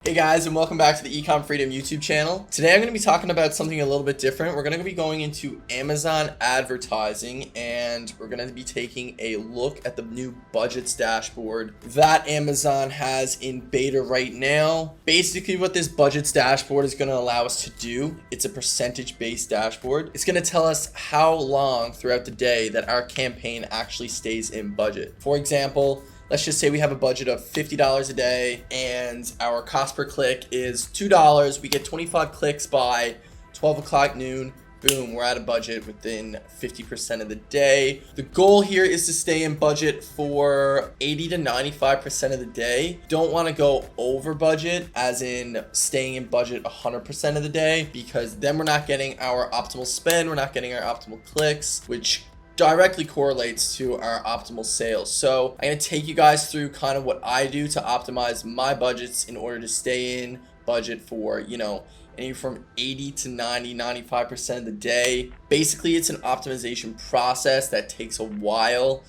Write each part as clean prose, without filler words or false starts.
Hey guys, and welcome back to the Ecom Freedom YouTube channel. Today I'm going to be talking about something a little bit different. We're going to be going into Amazon advertising, and we're going to be taking a look at the new budgets dashboard that Amazon has in beta right now. Basically what this budgets dashboard is going to allow us to do, it's a percentage-based dashboard. It's going to tell us how long throughout the day that our campaign actually stays in budget. For example, let's just say we have a budget of $50 a day and our cost per click is $2. We get 25 clicks by 12 o'clock noon. Boom, we're out of budget within 50% of the day. The goal here is to stay in budget for 80 to 95% of the day. Don't want to go over budget, as in staying in budget 100% of the day, because then we're not getting our optimal spend, we're not getting our optimal clicks, which directly correlates to our optimal sales. So I'm going to take you guys through kind of what I do to optimize my budgets in order to stay in budget for, anywhere from 80 to 95% of the day. Basically, it's an optimization process that takes a while,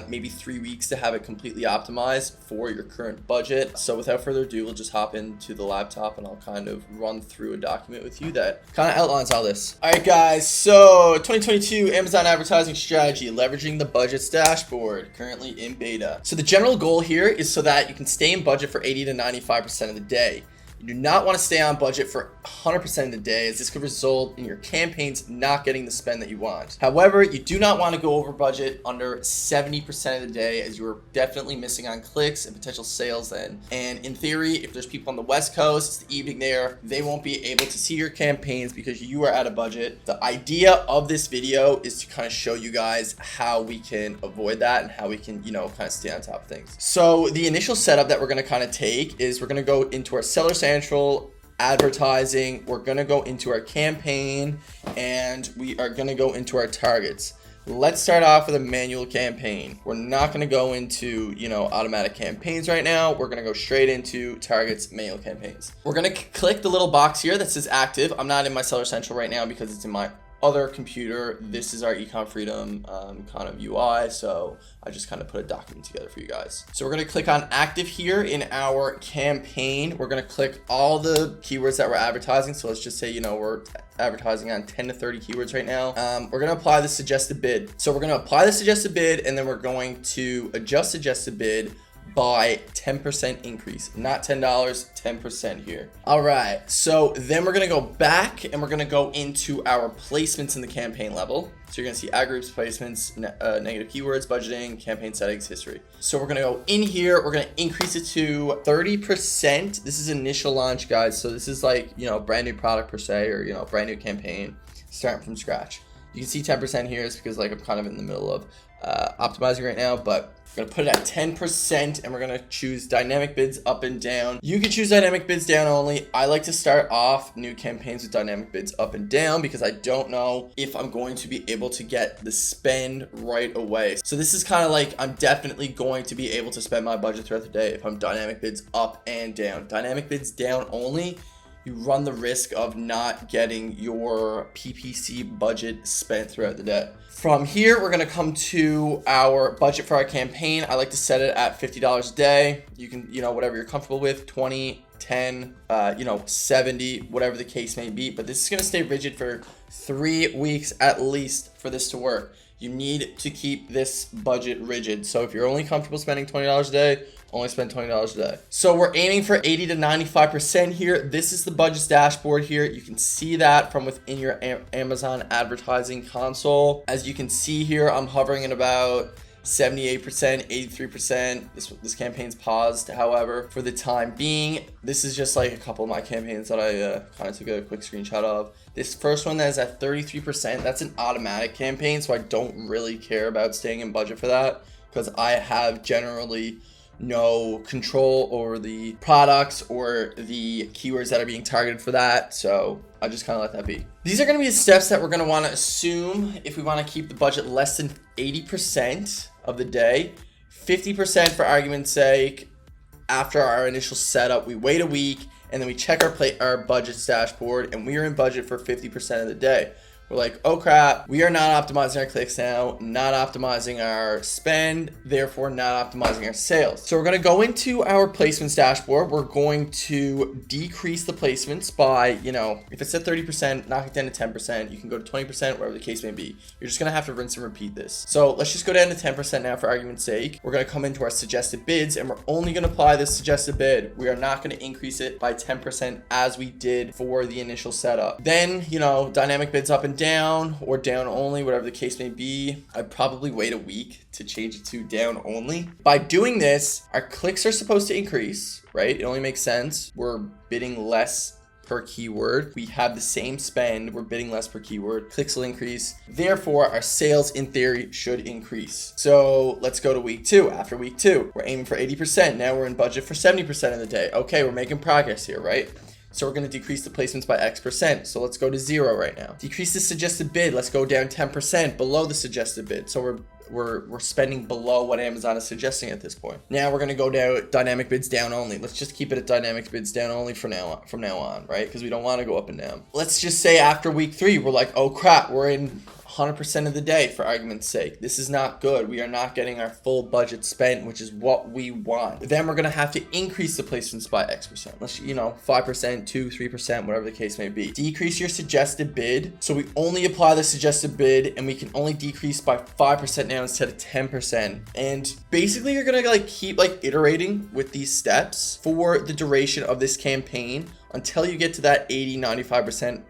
maybe 3 weeks to have it completely optimized for your current budget. So without further ado, we'll just hop into the laptop and I'll kind of run through a document with you that kind of outlines all this. All right, guys. So 2022 Amazon advertising strategy, leveraging the budgets dashboard, currently in beta. So the general goal here is so that you can stay in budget for 80 to 95% of the day. You do not want to stay on budget for 100% of the day, as this could result in your campaigns not getting the spend that you want. However, you do not want to go over budget under 70% of the day, as you are definitely missing on clicks and potential sales then. And in theory, if there's people on the West Coast, it's the evening there, they won't be able to see your campaigns because you are out of budget. The idea of this video is to kind of show you guys how we can avoid that and how we can, kind of stay on top of things. So the initial setup that we're going to kind of take is we're going to go into our Seller Central advertising, we're going to go into our campaign, and we are going to go into our targets. Let's start off with a manual campaign. We're not going to go into, automatic campaigns right now. We're going to go straight into targets, manual campaigns. We're going to click the little box here that says active. I'm not in my Seller Central right now because it's in my other computer. This is our Ecom Freedom kind of UI, so I just kind of put a document together for you guys. So we're going to click on active here in our campaign. We're going to click all the keywords that we're advertising. So let's just say, we're advertising on 10 to 30 keywords right now. We're going to apply the suggested bid. So we're going to apply the suggested bid, and then we're going to adjust suggested bid by 10% increase, not $10, 10% here. All right, so then we're gonna go back and we're gonna go into our placements in the campaign level. So you're gonna see ad groups, placements, negative keywords, budgeting, campaign settings, history. So we're gonna go in here, we're gonna increase it to 30%. This is initial launch, guys. So this is like, brand new product per se, or, brand new campaign, starting from scratch. You can see 10% here is because I'm kind of in the middle of optimizing right now, but we're gonna put it at 10%, and we're gonna choose dynamic bids up and down. You can choose dynamic bids down only. I like to start off new campaigns with dynamic bids up and down because I don't know if I'm going to be able to get the spend right away. So this is kind of like I'm definitely going to be able to spend my budget throughout the day if I'm dynamic bids up and down. Dynamic bids down only, you run the risk of not getting your PPC budget spent throughout the day. From here, we're gonna come to our budget for our campaign. I like to set it at $50 a day. You can, whatever you're comfortable with, 20, 10, 70, whatever the case may be. But this is gonna stay rigid for 3 weeks at least for this to work. You need to keep this budget rigid. So if you're only comfortable spending $20 a day, only spend $20 a day. So we're aiming for 80 to 95% here. This is the budgets dashboard here. You can see that from within your Amazon advertising console. As you can see here, I'm hovering at about 78%, 83%. This campaign's paused, however, for the time being. This is just like a couple of my campaigns that I kind of took a quick screenshot of. This first one that is at 33%, that's an automatic campaign, so I don't really care about staying in budget for that because I have generally no control over the products or the keywords that are being targeted for that. So I just kind of let that be. These are going to be the steps that we're going to want to assume if we want to keep the budget less than 80% of the day. 50% for argument's sake. After our initial setup, we wait a week and then we check our budget dashboard, and we are in budget for 50% of the day. We're like, oh crap, we are not optimizing our clicks now, not optimizing our spend, therefore not optimizing our sales. So we're going to go into our placements dashboard. We're going to decrease the placements by, you know, if it's at 30%, knock it down to 10%. You can go to 20%, whatever the case may be. You're just going to have to rinse and repeat this. So let's just go down to 10% now for argument's sake. We're going to come into our suggested bids and we're only going to apply this suggested bid. We are not going to increase it by 10% as we did for the initial setup. Then, you know, dynamic bids up and down or down only, whatever the case may be. I'd probably wait a week to change it to down only. By doing this, our clicks are supposed to increase, right? It only makes sense. We're bidding less per keyword. We have the same spend. We're bidding less per keyword. Clicks will increase. Therefore, our sales in theory should increase. So let's go to week 2. After week 2, we're aiming for 80%. Now we're in budget for 70% of the day. Okay, we're making progress here, right? So we're going to decrease the placements by X%. So let's go to 0 right now. Decrease the suggested bid. Let's go down 10% below the suggested bid. So we're spending below what Amazon is suggesting at this point. Now we're going to go down dynamic bids down only. Let's just keep it at dynamic bids down only from now on, right? Because we don't want to go up and down. Let's just say after week 3, we're like, oh crap, we're in 100% of the day for argument's sake. This is not good. We are not getting our full budget spent, which is what we want. Then we're going to have to increase the placements by X%. Let's, you know, 5%, 2, 3%, whatever the case may be. Decrease your suggested bid. So we only apply the suggested bid and we can only decrease by 5% now instead of 10%. And basically you're going to like keep like iterating with these steps for the duration of this campaign until you get to that 80, 95%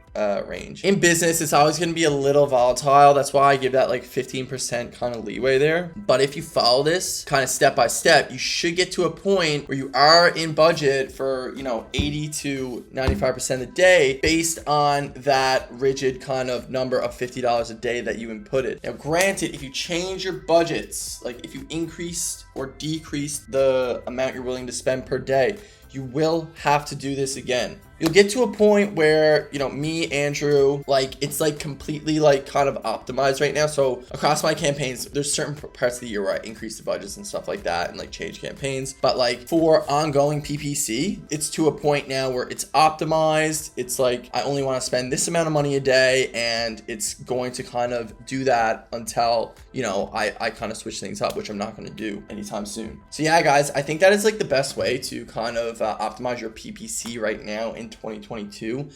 range. In business, it's always going to be a little volatile. That's why I give that like 15% kind of leeway there. But if you follow this kind of step by step, you should get to a point where you are in budget for, you know, 80 to 95% of the day based on that rigid kind of number of $50 a day that you inputted. Now, granted, if you change your budgets, like if you increased or decreased the amount you're willing to spend per day, you will have to do this again. You'll get to a point where, you know, me, Andrew, like it's like completely like kind of optimized right now. So across my campaigns, there's certain parts of the year where I increase the budgets and stuff like that and like change campaigns. But like for ongoing PPC, it's to a point now where it's optimized. It's like I only want to spend this amount of money a day and it's going to kind of do that until, you know, I kind of switch things up, which I'm not going to do anytime soon. So yeah, guys, I think that is like the best way to kind of optimize your PPC right now in 2022.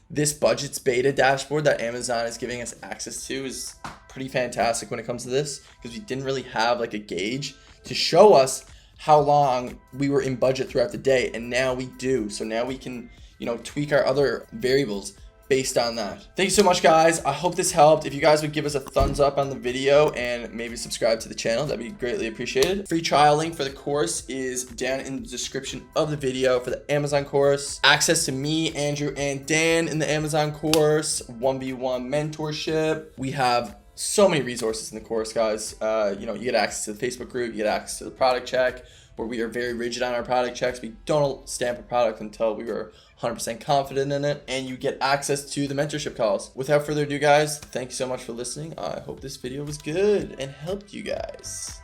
This budgets beta dashboard that Amazon is giving us access to is pretty fantastic when it comes to this, because we didn't really have like a gauge to show us how long we were in budget throughout the day, and now we do. So now we can, you know, tweak our other variables based on that. Thank you so much, guys. I hope this helped. If you guys would give us a thumbs up on the video and maybe subscribe to the channel, that'd be greatly appreciated. Free trial link for the course is down in the description of the video for the Amazon course. Access to me, Andrew, and Dan in the Amazon course. 1v1 mentorship. We have so many resources in the course, guys. You know, you get access to the Facebook group, you get access to the product check, where we are very rigid on our product checks. We don't stamp a product until we were 100% confident in it, and you get access to the mentorship calls. Without further ado, guys, thank you so much for listening. I hope this video was good and helped you guys.